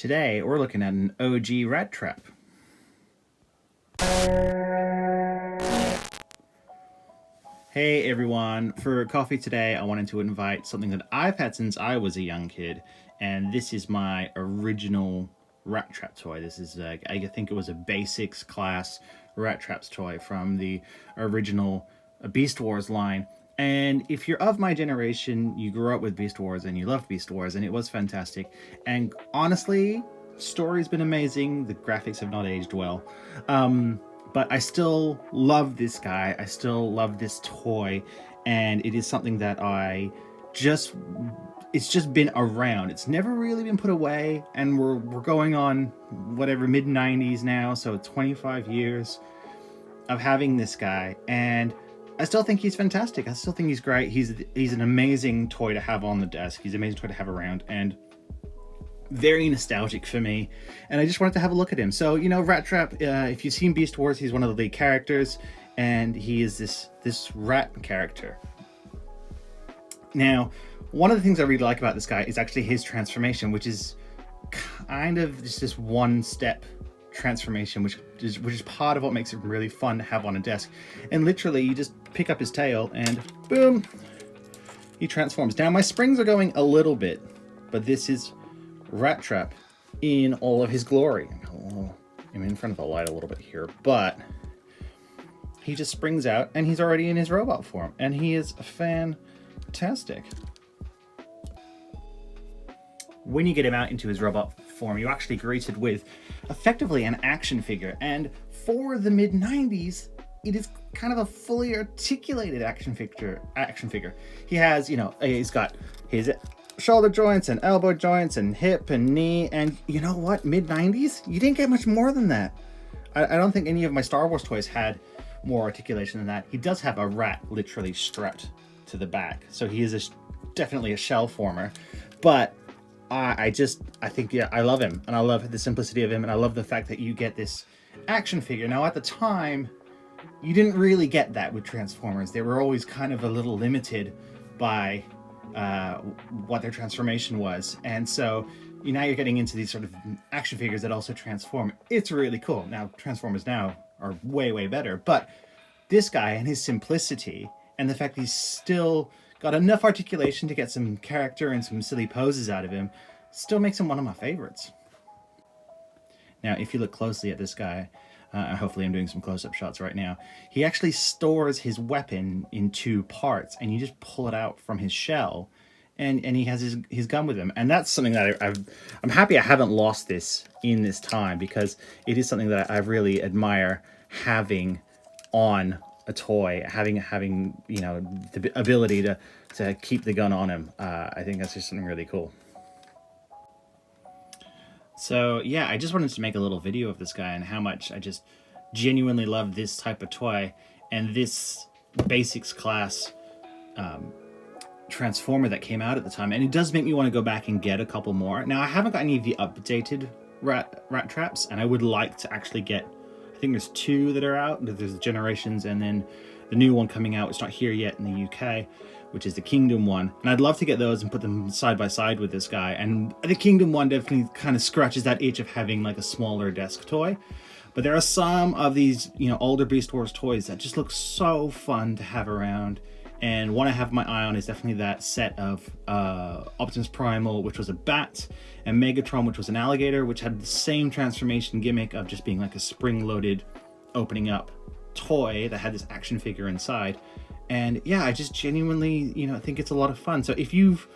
Today we're looking at an OG Rattrap. Hey everyone, for coffee today I wanted to invite something that I've had since I was a young kid, and this is my original Rattrap toy. This is, I think it was a basics class Rattrap's toy from the original Beast Wars line. And if you're of my generation, you grew up with Beast Wars and you loved Beast Wars, and it was fantastic. And honestly, story's been amazing. The graphics have not aged well. But I still love this guy. I still love this toy. And it is something that it's just been around. It's never really been put away. And we're going on whatever, mid-90s now. So 25 years of having this guy. And I still think he's fantastic. I still think he's great. He's an amazing toy to have on the desk. He's an amazing toy to have around, and very nostalgic for me. And I just wanted to have a look at him. So, you know, Rattrap, if you've seen Beast Wars, he's one of the lead characters, and he is this rat character. Now, one of the things I really like about this guy is actually his transformation, which is kind of just this one-step transformation, which is part of what makes it really fun to have on a desk. And literally you just pick up his tail and boom, he transforms. Now my springs are going a little bit, but this is Rattrap in all of his glory. I'm in front of the light a little bit here, but he just springs out and he's already in his robot form, and he is fantastic. When you get him out into his robot form, you're actually greeted with effectively an action figure. And for the mid-90s, it is kind of a fully articulated action figure. He has, you know, he's got his shoulder joints and elbow joints and hip and knee. And you know what? Mid-90s, you didn't get much more than that. I don't think any of my Star Wars toys had more articulation than that. He does have a rat literally strapped to the back. So he is definitely a shell former. But I think, yeah, I love him, and I love the simplicity of him, and I love the fact that you get this action figure. Now, at the time, you didn't really get that with Transformers. They were always kind of a little limited by what their transformation was. And so now you're getting into these sort of action figures that also transform. It's really cool. Now, Transformers now are way, way better. But this guy and his simplicity, and the fact he's still got enough articulation to get some character and some silly poses out of him, still makes him one of my favorites. Now, if you look closely at this guy, hopefully I'm doing some close-up shots right now, he actually stores his weapon in two parts, and you just pull it out from his shell, and he has his gun with him. And that's something that I'm happy I haven't lost this in this time, because it is something that I really admire having on a toy, having you know, the ability to keep the gun on him. I think that's just something really cool. So yeah, I just wanted to make a little video of this guy and how much I just genuinely love this type of toy and this basics class Transformer that came out at the time. And it does make me want to go back and get a couple more. Now, I haven't got any of the updated Rattraps, and I would like to actually get, I think there's two that are out. There's the Generations, and then the new one coming out. It's not here yet in the UK, which is the Kingdom one. And I'd love to get those and put them side by side with this guy. And the Kingdom one definitely kind of scratches that itch of having like a smaller desk toy. But there are some of these, you know, older Beast Wars toys that just look so fun to have around. And one I have my eye on is definitely that set of Optimus Primal, which was a bat, and Megatron, which was an alligator, which had the same transformation gimmick of just being like a spring-loaded opening up toy that had this action figure inside. And yeah, I just genuinely, you know, think it's a lot of fun. So if you've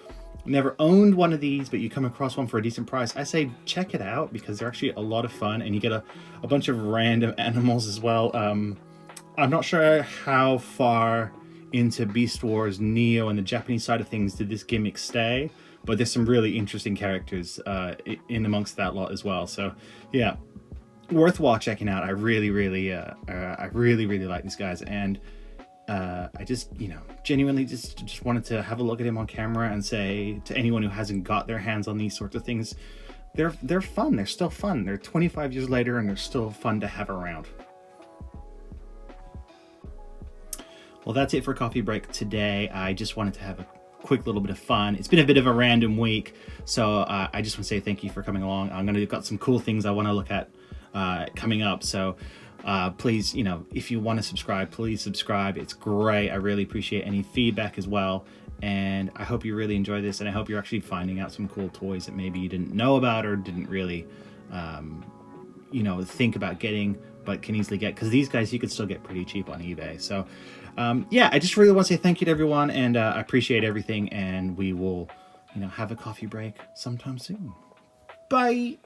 never owned one of these, but you come across one for a decent price, I say check it out, because they're actually a lot of fun, and you get a bunch of random animals as well. I'm not sure how far into Beast Wars Neo and the Japanese side of things did this gimmick stay, but there's some really interesting characters in amongst that lot as well. So yeah, worthwhile checking out. I really like these guys, and I just, you know, genuinely just wanted to have a look at him on camera and say to anyone who hasn't got their hands on these sorts of things, they're fun. They're still fun. They're 25 years later, and they're still fun to have around. Well, that's it for Coffee Break today. I just wanted to have a quick little bit of fun. It's been a bit of a random week, so I just want to say thank you for coming along. I'm gonna got some cool things I want to look at coming up, so please, if you want to subscribe, please subscribe. It's great. I really appreciate any feedback as well, and I hope you really enjoy this, and I hope you're actually finding out some cool toys that maybe you didn't know about or didn't really think about getting, but can easily get, because these guys you could still get pretty cheap on eBay. So yeah, I just really want to say thank you to everyone, and I appreciate everything, and we will have a coffee break sometime soon. Bye.